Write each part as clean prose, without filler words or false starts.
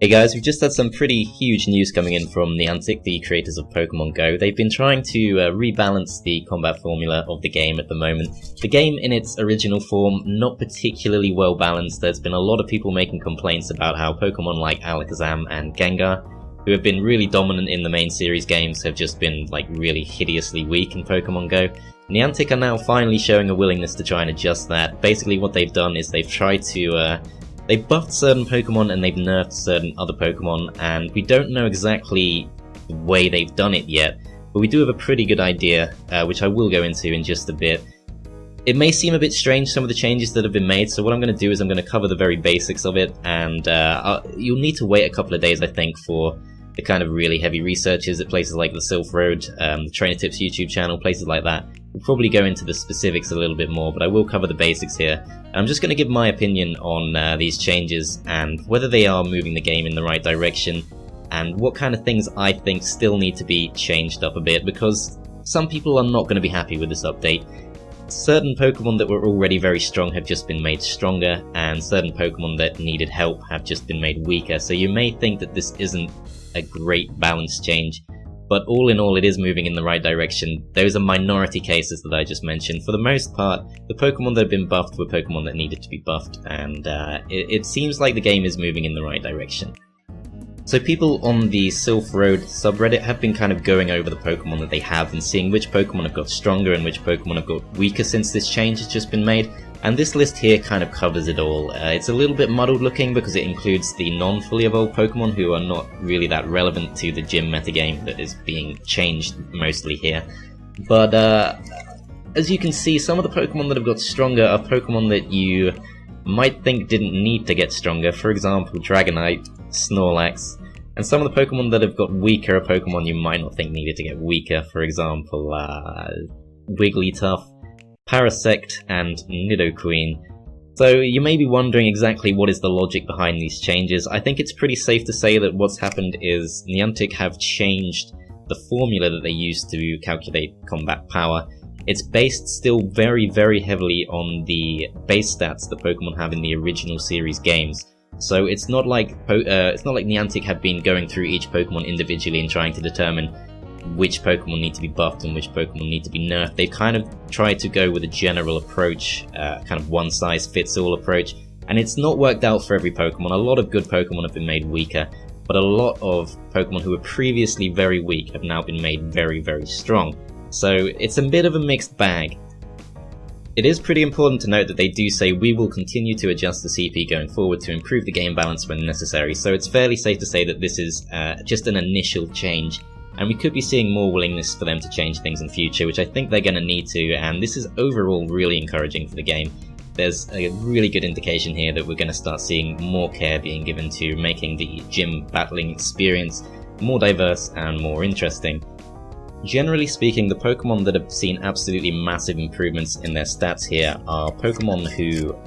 Hey guys, we've just had some pretty huge news coming in from Niantic, the creators of Pokemon Go. They've been trying to rebalance the combat formula of the game at the moment. The game in its original form, not particularly well balanced. There's been a lot of people making complaints about how Pokemon like Alakazam and Gengar, who have been really dominant in the main series games, have just been like really hideously weak in Pokemon Go. Niantic are now finally showing a willingness to try and adjust that. Basically what they've done is they've tried to they've buffed certain Pokemon and they've nerfed certain other Pokemon, and we don't know exactly the way they've done it yet, but we do have a pretty good idea, which I will go into in just a bit. It may seem a bit strange, some of the changes that have been made, so what I'm going to do is I'm going to cover the very basics of it, and you'll need to wait a couple of days, I think, for the kind of really heavy researchers at places like the Sylph Road, the Trainer Tips YouTube channel, places like that. We'll probably go into the specifics a little bit more, but I will cover the basics here. And I'm just going to give my opinion on these changes and whether they are moving the game in the right direction, and what kind of things I think still need to be changed up a bit, because some people are not going to be happy with this update. Certain Pokemon that were already very strong have just been made stronger, and certain Pokemon that needed help have just been made weaker, so you may think that this isn't a great balance change, but all in all it is moving in the right direction. Those are minority cases that I just mentioned. For the most part, the Pokemon that have been buffed were Pokemon that needed to be buffed, and it seems like the game is moving in the right direction. So people on the Sylph Road subreddit have been kind of going over the Pokemon that they have and seeing which Pokemon have got stronger and which Pokemon have got weaker since this change has just been made, and this list here kind of covers it all. It's a little bit muddled looking because it includes the non-fully evolved Pokemon who are not really that relevant to the gym metagame that is being changed mostly here. But as you can see, some of the Pokemon that have got stronger are Pokemon that you might think didn't need to get stronger. For example, Dragonite, Snorlax, and some of the Pokemon that have got weaker are Pokemon you might not think needed to get weaker. For example, Wigglytuff, Parasect, and Nidoqueen. So you may be wondering exactly what is the logic behind these changes. I think it's pretty safe to say that what's happened is Niantic have changed the formula that they use to calculate combat power. It's based still very, very heavily on the base stats that Pokemon have in the original series games. So it's not like Niantic have been going through each Pokemon individually and trying to determine which Pokemon need to be buffed and which Pokemon need to be nerfed. They've kind of tried to go with a general approach, kind of one-size-fits-all approach, and it's not worked out for every Pokemon. A lot of good Pokemon have been made weaker, but a lot of Pokemon who were previously very weak have now been made very, very strong. So it's a bit of a mixed bag. It is pretty important to note that they do say we will continue to adjust the CP going forward to improve the game balance when necessary, so it's fairly safe to say that this is just an initial change, and we could be seeing more willingness for them to change things in future, which I think they're going to need to, and this is overall really encouraging for the game. There's a really good indication here that we're going to start seeing more care being given to making the gym battling experience more diverse and more interesting. Generally speaking, the Pokemon that have seen absolutely massive improvements in their stats here are Pokemon who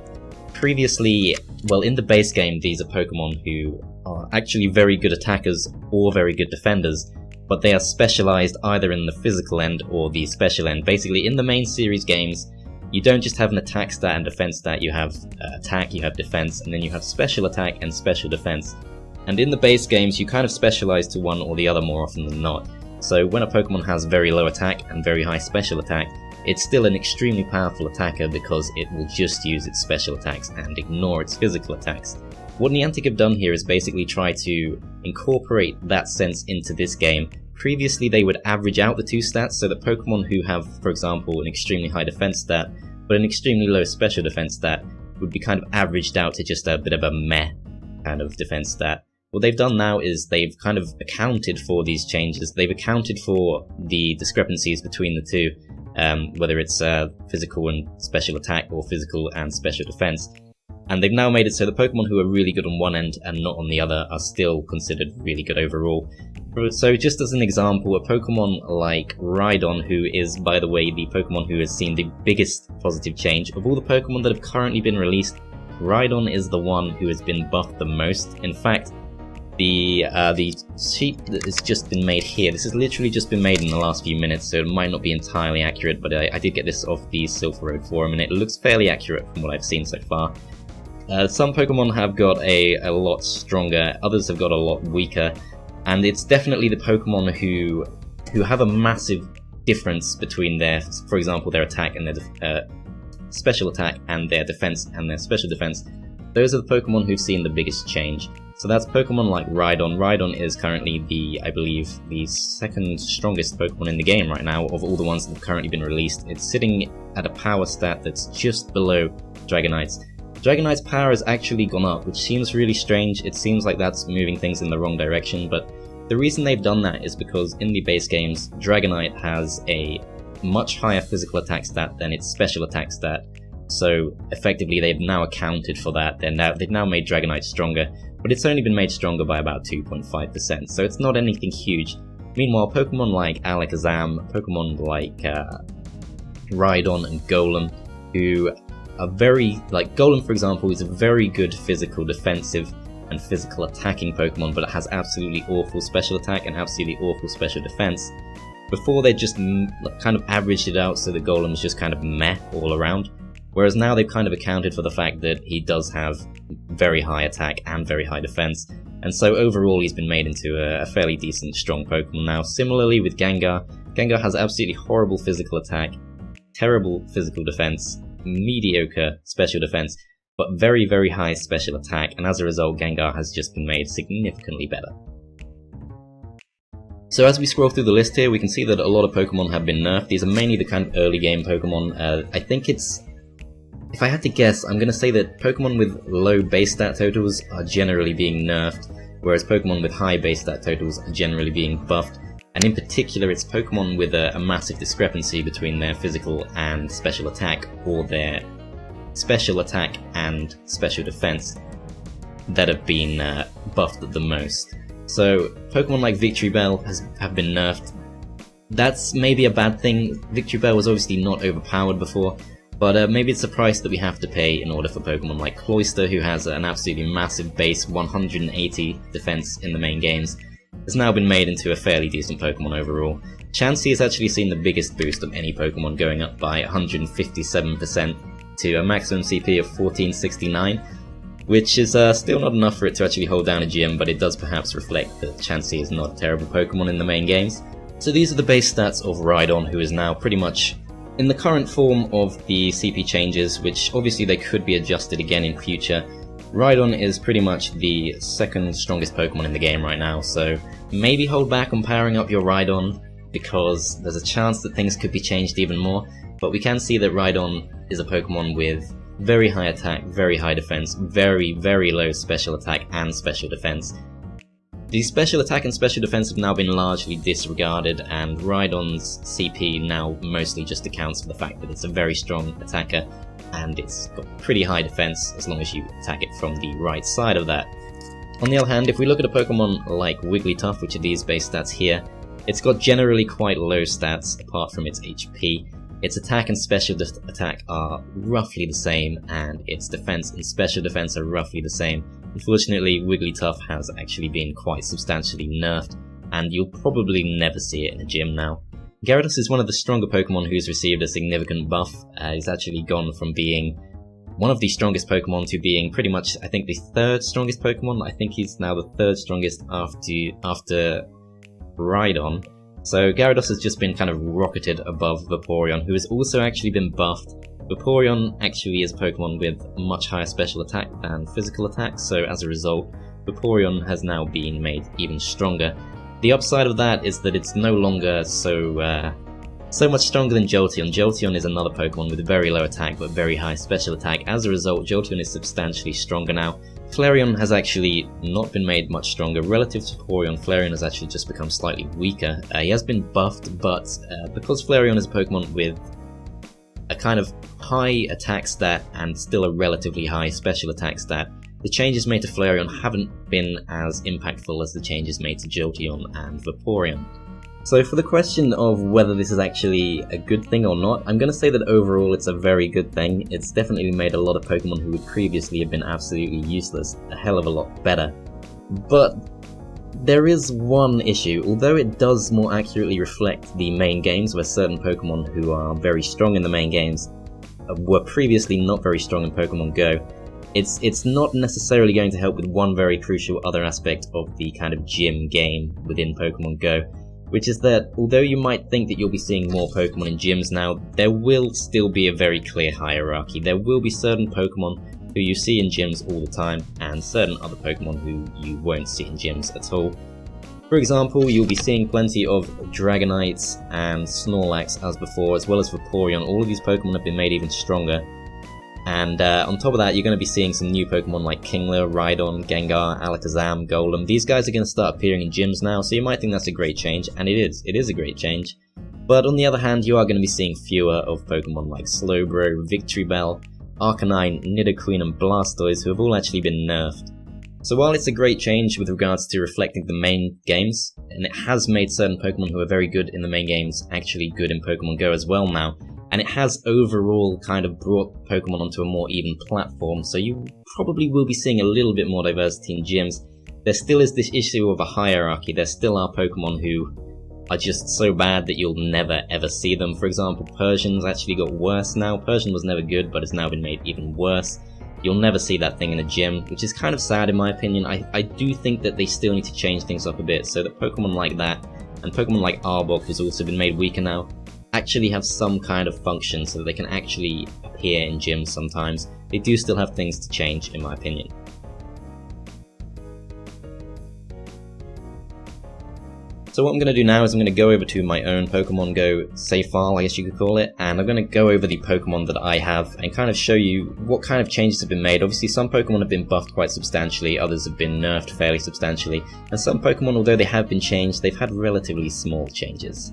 previously, well, in the base game, these are Pokemon who are actually very good attackers or very good defenders, but they are specialized either in the physical end or the special end. Basically, in the main series games, you don't just have an attack stat and defense stat, you have attack, you have defense, and then you have special attack and special defense. And in the base games, you kind of specialize to one or the other more often than not. So when a Pokemon has very low attack and very high special attack, it's still an extremely powerful attacker because it will just use its special attacks and ignore its physical attacks. What Niantic have done here is basically try to incorporate that sense into this game. Previously they would average out the two stats so that Pokemon who have, for example, an extremely high defense stat but an extremely low special defense stat would be kind of averaged out to just a bit of a meh kind of defense stat. What they've done now is they've kind of accounted for these changes. They've accounted for the discrepancies between the two, whether it's physical and special attack or physical and special defense. And they've now made it so the Pokemon who are really good on one end and not on the other are still considered really good overall. So just as an example, a Pokemon like Rhydon, who is, by the way, the Pokemon who has seen the biggest positive change, of all the Pokemon that have currently been released, Rhydon is the one who has been buffed the most. In fact, the sheet that has just been made here, this has literally just been made in the last few minutes, so it might not be entirely accurate, but I did get this off the Sylph Road forum, and it looks fairly accurate from what I've seen so far. Some Pokemon have got a lot stronger, others have got a lot weaker, and it's definitely the Pokemon who have a massive difference between their, for example, their attack and their special attack and their defense and their special defense. Those are the Pokemon who've seen the biggest change. So that's Pokemon like Rhydon. Rhydon is currently I believe, the second strongest Pokemon in the game right now of all the ones that have currently been released. It's sitting at a power stat that's just below Dragonite's. Dragonite's power has actually gone up, which seems really strange. It seems like that's moving things in the wrong direction, but the reason they've done that is because in the base games, Dragonite has a much higher physical attack stat than its special attack stat. So effectively they've now accounted for that. They've now made Dragonite stronger, but it's only been made stronger by about 2.5%, so it's not anything huge. Meanwhile, Pokemon like Alakazam, Pokemon like Rhydon and Golem, who are very, like Golem for example, is a very good physical defensive and physical attacking Pokemon, but it has absolutely awful special attack and absolutely awful special defense. Before they just kind of averaged it out so the Golem was just kind of meh all around. Whereas now they've kind of accounted for the fact that he does have very high attack and very high defense, and so overall he's been made into a fairly decent, strong Pokemon now. Similarly with Gengar, Gengar has absolutely horrible physical attack, terrible physical defense, mediocre special defense, but very, very high special attack, and as a result Gengar has just been made significantly better. So as we scroll through the list here, we can see that a lot of Pokemon have been nerfed. These are mainly the kind of early game Pokemon. I think it's, if I had to guess, I'm going to say that Pokemon with low base stat totals are generally being nerfed, whereas Pokemon with high base stat totals are generally being buffed. And in particular, it's Pokemon with a massive discrepancy between their physical and special attack, or their special attack and special defense, that have been buffed the most. So Pokemon like Victreebel have been nerfed. That's maybe a bad thing. Victreebel was obviously not overpowered before, but maybe it's a price that we have to pay in order for Pokemon like Cloyster, who has an absolutely massive base 180 defense in the main games, has now been made into a fairly decent Pokemon overall. Chansey has actually seen the biggest boost of any Pokemon, going up by 157% to a maximum CP of 1469, which is still not enough for it to actually hold down a gym, but it does perhaps reflect that Chansey is not a terrible Pokemon in the main games. So these are the base stats of Rhydon, who is now pretty much in the current form of the CP changes, which obviously they could be adjusted again in future. Rhydon is pretty much the second strongest Pokemon in the game right now, so maybe hold back on powering up your Rhydon, because there's a chance that things could be changed even more, but we can see that Rhydon is a Pokemon with very high attack, very high defense, very, very low special attack and special defense. The special attack and special defense have now been largely disregarded, and Rhydon's CP now mostly just accounts for the fact that it's a very strong attacker, and it's got pretty high defense as long as you attack it from the right side of that. On the other hand, if we look at a Pokemon like Wigglytuff, which are these base stats here, it's got generally quite low stats apart from its HP. Its attack and special attack are roughly the same, and its defense and special defense are roughly the same. Unfortunately, Wigglytuff has actually been quite substantially nerfed, and you'll probably never see it in a gym now. Gyarados is one of the stronger Pokemon who's received a significant buff. He's actually gone from being one of the strongest Pokemon to being pretty much, I think, the third strongest Pokemon. I think he's now the third strongest after Rhydon. So Gyarados has just been kind of rocketed above Vaporeon, who has also actually been buffed. Vaporeon actually is a Pokemon with much higher special attack than physical attack, so as a result, Vaporeon has now been made even stronger. The upside of that is that it's no longer so much stronger than Jolteon. Jolteon is another Pokemon with very low attack but very high special attack. As a result, Jolteon is substantially stronger now. Flareon has actually not been made much stronger. Relative to Vaporeon, Flareon has actually just become slightly weaker. He has been buffed, but because Flareon is a Pokemon with a kind of high attack stat and still a relatively high special attack stat, the changes made to Flareon haven't been as impactful as the changes made to Jolteon and Vaporeon. So for the question of whether this is actually a good thing or not, I'm going to say that overall it's a very good thing. It's definitely made a lot of Pokemon who would previously have been absolutely useless a hell of a lot better. But there is one issue. Although it does more accurately reflect the main games, where certain Pokemon who are very strong in the main games were previously not very strong in Pokemon Go, it's not necessarily going to help with one very crucial other aspect of the kind of gym game within Pokemon Go, which is that although you might think that you'll be seeing more Pokemon in gyms now, there will still be a very clear hierarchy. There will be certain Pokemon who you see in gyms all the time, and certain other Pokemon who you won't see in gyms at all. For example, you'll be seeing plenty of Dragonites and Snorlax as before, as well as Vaporeon. All of these Pokemon have been made even stronger. And on top of that, you're going to be seeing some new Pokemon like Kingler, Rhydon, Gengar, Alakazam, Golem. These guys are going to start appearing in gyms now, so you might think that's a great change, and it is a great change. But on the other hand, you are going to be seeing fewer of Pokemon like Slowbro, Victreebel, Arcanine, Nidoqueen and Blastoise, who have all actually been nerfed. So while it's a great change with regards to reflecting the main games, and it has made certain Pokemon who are very good in the main games actually good in Pokemon Go as well now, and it has overall kind of brought Pokemon onto a more even platform, so you probably will be seeing a little bit more diversity in gyms. There still is this issue of a hierarchy. There still are Pokemon who are just so bad that you'll never ever see them. For example, Persian's actually got worse now. Persian was never good, but it's now been made even worse. You'll never see that thing in a gym, which is kind of sad in my opinion. I do think that they still need to change things up a bit so that Pokemon like that, and Pokemon like Arbok, who's also been made weaker now, actually have some kind of function so that they can actually appear in gyms sometimes. They do still have things to change, in my opinion. So what I'm going to do now is I'm going to go over to my own Pokemon Go save file, I guess you could call it, and I'm going to go over the Pokemon that I have and kind of show you what kind of changes have been made. Obviously some Pokemon have been buffed quite substantially, others have been nerfed fairly substantially, and some Pokemon, although they have been changed, they've had relatively small changes.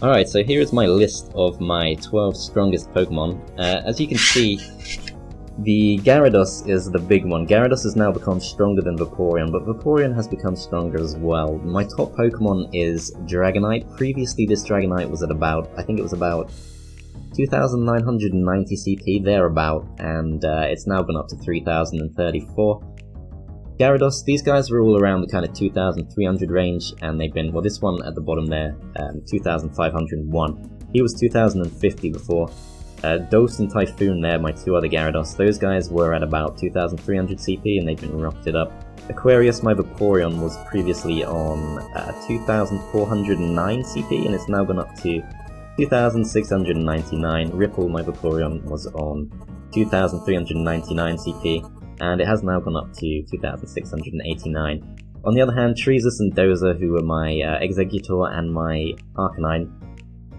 Alright, so here is my list of my 12 strongest Pokemon. As you can see, the Gyarados is the big one. Gyarados has now become stronger than Vaporeon, but Vaporeon has become stronger as well. My top Pokemon is Dragonite. Previously this Dragonite was at about, I think it was about 2,990 CP, thereabout, and it's now gone up to 3,034. Gyarados, these guys were all around the kind of 2,300 range, and they've been, well, this one at the bottom there, 2,501. He was 2,050 before. Dose and Typhoon there, my two other Gyarados, those guys were at about 2,300 CP and they've been rocketed up. Aquarius, my Vaporeon, was previously on 2,409 CP and it's now gone up to 2,699. Ripple, my Vaporeon, was on 2,399 CP and it has now gone up to 2,689. On the other hand, Treesus and Dozer, who were my Exeggutor and my Arcanine,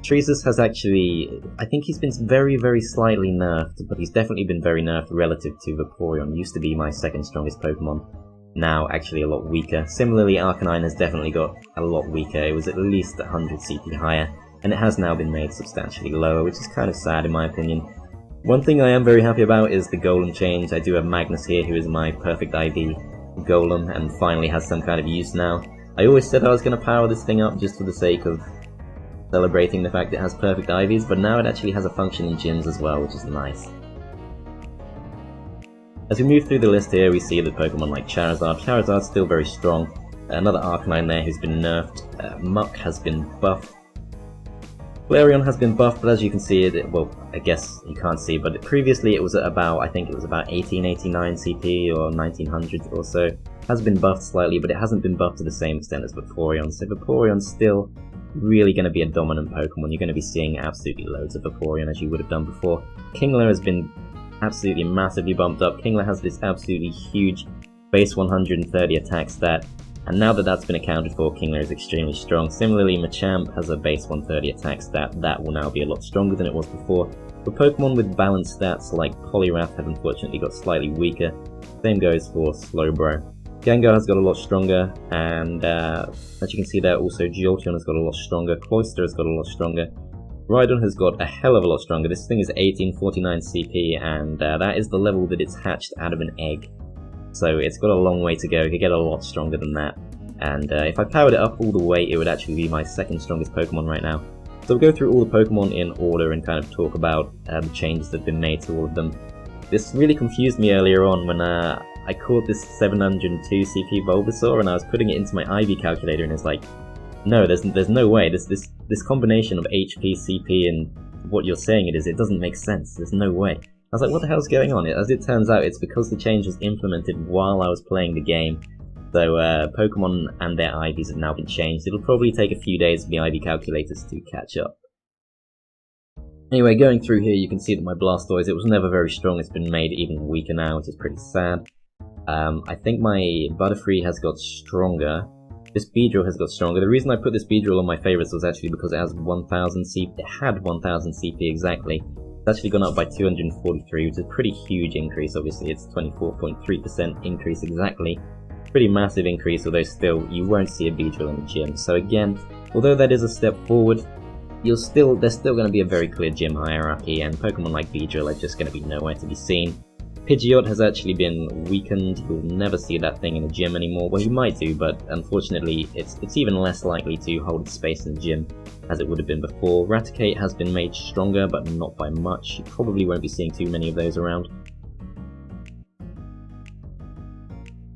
Treesus has actually, I think he's been very, very slightly nerfed, but he's definitely been very nerfed relative to Vaporeon. Used to be my second strongest Pokemon, now actually a lot weaker. Similarly, Arcanine has definitely got a lot weaker. It was at least 100 CP higher, and it has now been made substantially lower, which is kind of sad in my opinion. One thing I am very happy about is the Golem change. I do have Magnus here, who is my perfect IV Golem, and finally has some kind of use now. I always said I was going to power this thing up just for the sake of celebrating the fact it has perfect IVs, but now it actually has a function in gyms as well, which is nice. As we move through the list here, we see the Pokemon like Charizard. Charizard's still very strong. Another Arcanine there who's been nerfed. Muck has been buffed. Flareon has been buffed, but as you can see, well, I guess you can't see, but previously it was at about, I think it was about 1889 CP or 1900 or so. Has been buffed slightly, but it hasn't been buffed to the same extent as Vaporeon, so Vaporeon's still really going to be a dominant Pokemon. You're going to be seeing absolutely loads of Vaporeon as you would have done before. Kingler has been absolutely massively bumped up. Kingler has this absolutely huge base 130 attack stat, and now that that's been accounted for, Kingler is extremely strong. Similarly, Machamp has a base 130 attack stat. That will now be a lot stronger than it was before. But Pokemon with balanced stats like Poliwrath have unfortunately got slightly weaker. Same goes for Slowbro. Gengar has got a lot stronger, and as you can see there, also Jolteon has got a lot stronger, Cloyster has got a lot stronger, Rhydon has got a hell of a lot stronger. This thing is 1849 CP, and that is the level that it's hatched out of an egg. So it's got a long way to go. It could get a lot stronger than that. And if I powered it up all the way, it would actually be my second strongest Pokemon right now. So we'll go through all the Pokemon in order and kind of talk about the changes that have been made to all of them. This really confused me earlier on when I caught this 702 CP Bulbasaur and I was putting it into my IV calculator, and it's like, no, there's no way. This combination of HP, CP, and what you're saying it doesn't make sense. There's no way. was like, what the hell's going on? As it turns out, it's because the change was implemented while I was playing the game. So Pokemon and their IVs have now been changed. It'll probably take a few days for the IV calculators to catch up. Anyway, going through here, you can see that my Blastoise, it was never very strong. It's been made even weaker now, which is pretty sad. I think my Butterfree has got stronger. This Beedrill has got stronger. The reason I put this Beedrill on my favorites was actually because it has 1000 CP. It had 1000 CP exactly. It's actually gone up by 243, which is a pretty huge increase. Obviously, it's 24.3% increase exactly. Pretty massive increase, although still, you won't see a Beedrill in the gym. So again, although that is a step forward, there's still going to be a very clear gym hierarchy, and Pokemon like Beedrill are just going to be nowhere to be seen. Pidgeot has actually been weakened. You'll never see that thing in the gym anymore. Well, you might do, but unfortunately, it's even less likely to hold space in the gym as it would have been before. Raticate has been made stronger, but not by much. You probably won't be seeing too many of those around.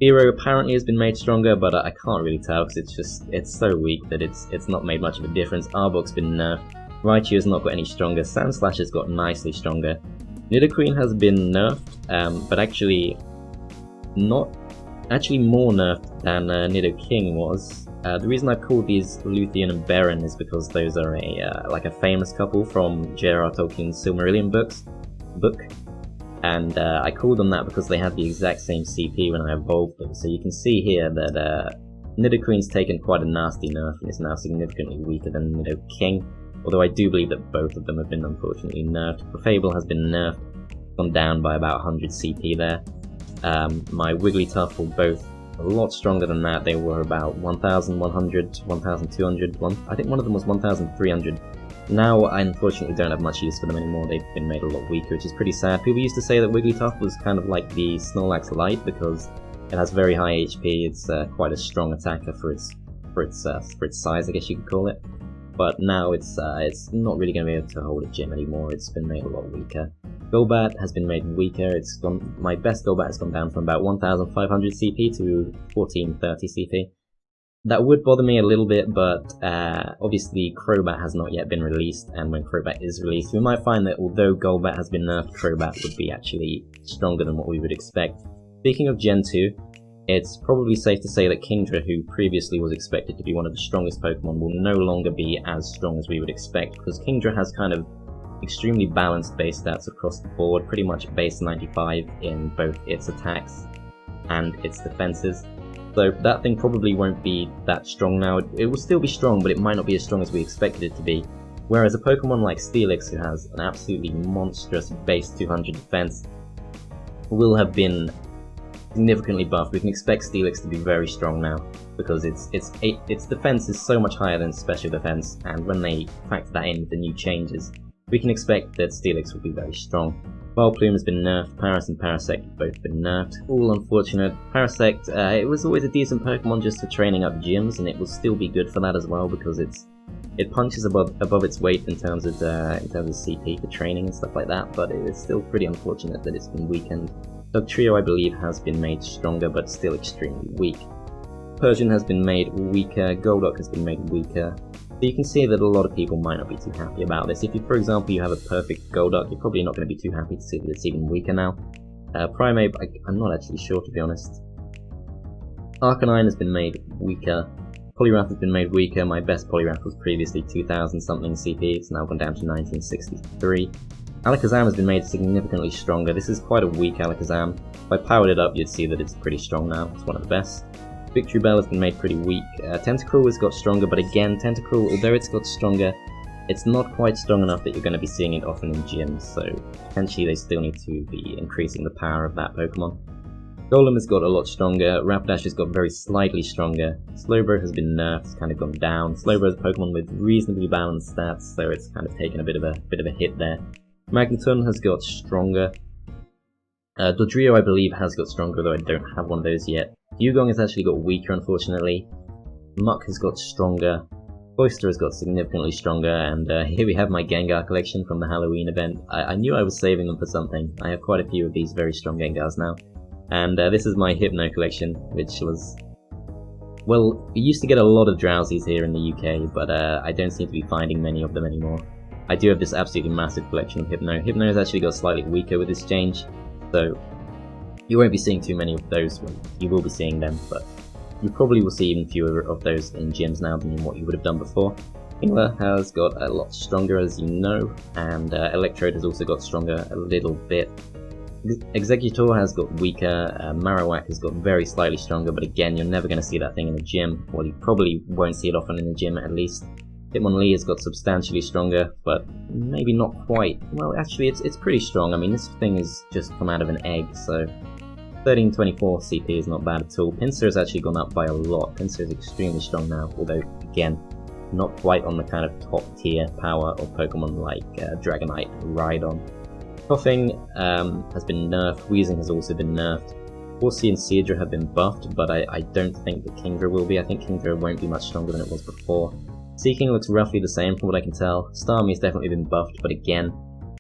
Hero apparently has been made stronger, but I can't really tell because it's so weak that it's not made much of a difference. Arbok's been nerfed. Raichu has not got any stronger. Sandslash has got nicely stronger. Nidoqueen has been nerfed, but actually more nerfed than Nidoking was. The reason I called these Luthien and Beren is because those are like a famous couple from J.R.R. Tolkien's Silmarillion book. And I called them that because they had the exact same CP when I evolved them. So you can see here that Nidoqueen's taken quite a nasty nerf and is now significantly weaker than Nidoking. Although I do believe that both of them have been unfortunately nerfed. Clefable has been nerfed, gone down by about 100 CP there. My Wigglytuff were both a lot stronger than that. They were about 1100, 1200, I think one of them was 1300. Now I unfortunately don't have much use for them anymore. They've been made a lot weaker, which is pretty sad. People used to say that Wigglytuff was kind of like the Snorlax Lite because it has very high HP. It's quite a strong attacker for its size, I guess you could call it. But now it's not really going to be able to hold a gym anymore. It's been made a lot weaker. Golbat has been made weaker. My best Golbat has gone down from about 1500 CP to 1430 CP. That would bother me a little bit, but obviously Crobat has not yet been released, and when Crobat is released, we might find that although Golbat has been nerfed, Crobat would be actually stronger than what we would expect. Speaking of Gen 2, it's probably safe to say that Kingdra, who previously was expected to be one of the strongest Pokemon, will no longer be as strong as we would expect, because Kingdra has kind of extremely balanced base stats across the board, pretty much base 95 in both its attacks and its defenses. So that thing probably won't be that strong now. It will still be strong, but it might not be as strong as we expected it to be. Whereas a Pokemon like Steelix, who has an absolutely monstrous base 200 defense, will have been significantly buffed. We can expect Steelix to be very strong now, because its defense is so much higher than special defense, and when they factor that in with the new changes, we can expect that Steelix will be very strong. Vileplume has been nerfed, Paras and Parasect have both been nerfed. All unfortunate. Parasect, it was always a decent Pokemon just for training up gyms, and it will still be good for that as well, because it punches above its weight in terms of CP for training and stuff like that, but it is still pretty unfortunate that it's been weakened. Dugtrio, I believe, has been made stronger, but still extremely weak. Persian has been made weaker, Golduck has been made weaker. So you can see that a lot of people might not be too happy about this. If you, for example, you have a perfect Golduck, you're probably not going to be too happy to see that it's even weaker now. Primeape, I'm not actually sure, to be honest. Arcanine has been made weaker. Poliwrath has been made weaker. My best Poliwrath was previously 2000 something CP, it's now gone down to 1963. Alakazam has been made significantly stronger. This is quite a weak Alakazam. If I powered it up, you'd see that it's pretty strong now. It's one of the best. Victory Bell has been made pretty weak. Tentacruel has got stronger, but again, Tentacruel, although it's got stronger, it's not quite strong enough that you're going to be seeing it often in gyms, so potentially they still need to be increasing the power of that Pokemon. Golem has got a lot stronger, Rapidash has got very slightly stronger, Slowbro has been nerfed, it's kind of gone down. Slowbro is a Pokemon with reasonably balanced stats, so it's kind of taken a bit of a hit there. Magneton has got stronger. Dodrio, I believe, has got stronger, though I don't have one of those yet. Dugong has actually got weaker, unfortunately. Muck has got stronger. Cloyster has got significantly stronger, and here we have my Gengar collection from the Halloween event. I knew I was saving them for something. I have quite a few of these very strong Gengars now. And this is my Hypno collection, which was... Well, we used to get a lot of Drowsies here in the UK, but I don't seem to be finding many of them anymore. I do have this absolutely massive collection of Hypno. Hypno has actually got slightly weaker with this change, so you won't be seeing too many of those. You will be seeing them, but you probably will see even fewer of those in gyms now than what you would have done before. Healer has got a lot stronger, as you know, and Electrode has also got stronger a little bit. Executor has got weaker, Marowak has got very slightly stronger, but again, you're never going to see that thing in the gym. Well, you probably won't see it often in the gym, at least. Hitmonlee has got substantially stronger, but maybe not quite. Well, actually, it's pretty strong. I mean, this thing is just come out of an egg, so 1324 CP is not bad at all. Pinsir has actually gone up by a lot. Pinsir is extremely strong now, although, again, not quite on the kind of top tier power of Pokemon like Dragonite, Rhydon. Coughing has been nerfed, Wheezing has also been nerfed. Horsea and Seadra have been buffed, but I don't think that Kingdra will be. I think Kingdra won't be much stronger than it was before. Seaking looks roughly the same from what I can tell. Starmie has definitely been buffed, but again,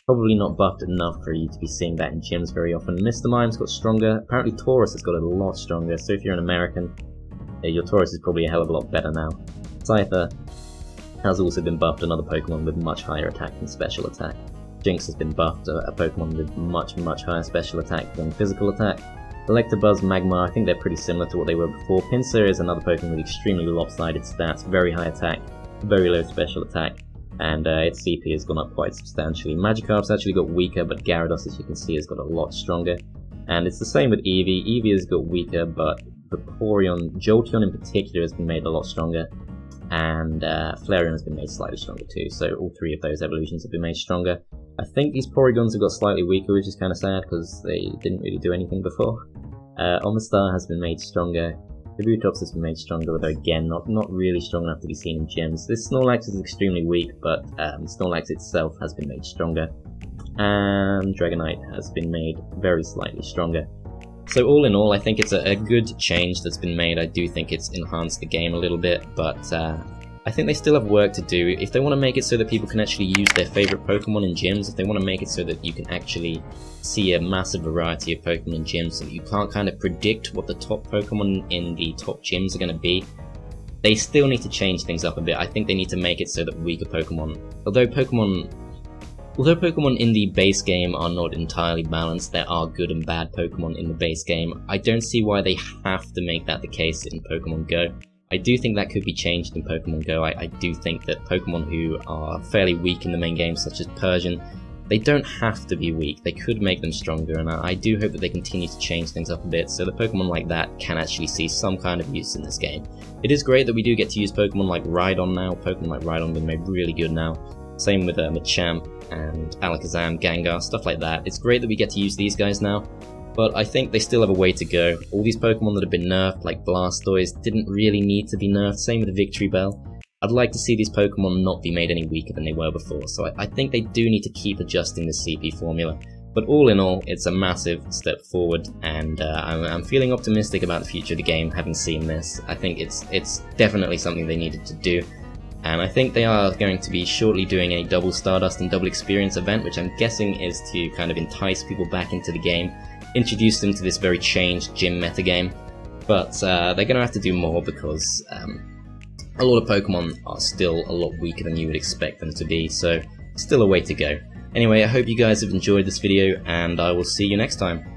probably not buffed enough for you to be seeing that in gyms very often. Mr. Mime's got stronger. Apparently Taurus has got a lot stronger, so if you're an American, your Taurus is probably a hell of a lot better now. Scyther has also been buffed, another Pokemon with much higher attack than special attack. Jinx has been buffed, a Pokemon with much higher special attack than physical attack. Electabuzz, Magmar, I think they're pretty similar to what they were before. Pinsir is another Pokemon with extremely lopsided stats, very high attack, very low special attack, and its CP has gone up quite substantially. Magikarp's actually got weaker, but Gyarados, as you can see, has got a lot stronger. And it's the same with Eevee. Eevee has got weaker, but Vaporeon, Jolteon in particular, has been made a lot stronger. And Flareon has been made slightly stronger too, so all three of those evolutions have been made stronger. I think these Porygons have got slightly weaker, which is kind of sad, because they didn't really do anything before. Omastar has been made stronger. Kabutops has been made stronger, although again, not really strong enough to be seen in gyms. This Snorlax is extremely weak, but Snorlax itself has been made stronger. And Dragonite has been made very slightly stronger. So all in all, I think it's a good change that's been made. I do think it's enhanced the game a little bit, but I think they still have work to do. If they want to make it so that people can actually use their favorite Pokemon in gyms, if they want to make it so that you can actually see a massive variety of Pokemon in gyms, so that you can't kind of predict what the top Pokemon in the top gyms are going to be, they still need to change things up a bit. I think they need to make it so that weaker Pokemon, although Pokemon in the base game are not entirely balanced, there are good and bad Pokemon in the base game. I don't see why they have to make that the case in Pokemon Go. I do think that could be changed in Pokemon Go. I do think that Pokemon who are fairly weak in the main game, such as Persian, they don't have to be weak. They could make them stronger, and I do hope that they continue to change things up a bit so that Pokemon like that can actually see some kind of use in this game. It is great that we do get to use Pokemon like Rhydon now. Pokemon like Rhydon have been made really good now. Same with Machamp and Alakazam, Gengar, stuff like that. It's great that we get to use these guys now, but I think they still have a way to go. All these Pokemon that have been nerfed, like Blastoise, didn't really need to be nerfed. Same with Victory Bell. I'd like to see these Pokemon not be made any weaker than they were before, so I think they do need to keep adjusting the CP formula. But all in all, it's a massive step forward, and I'm feeling optimistic about the future of the game, having seen this. I think it's definitely something they needed to do. And I think they are going to be shortly doing a double Stardust and double Experience event, which I'm guessing is to kind of entice people back into the game, introduce them to this very changed gym metagame. But they're going to have to do more because a lot of Pokemon are still a lot weaker than you would expect them to be, so still a way to go. Anyway, I hope you guys have enjoyed this video, and I will see you next time.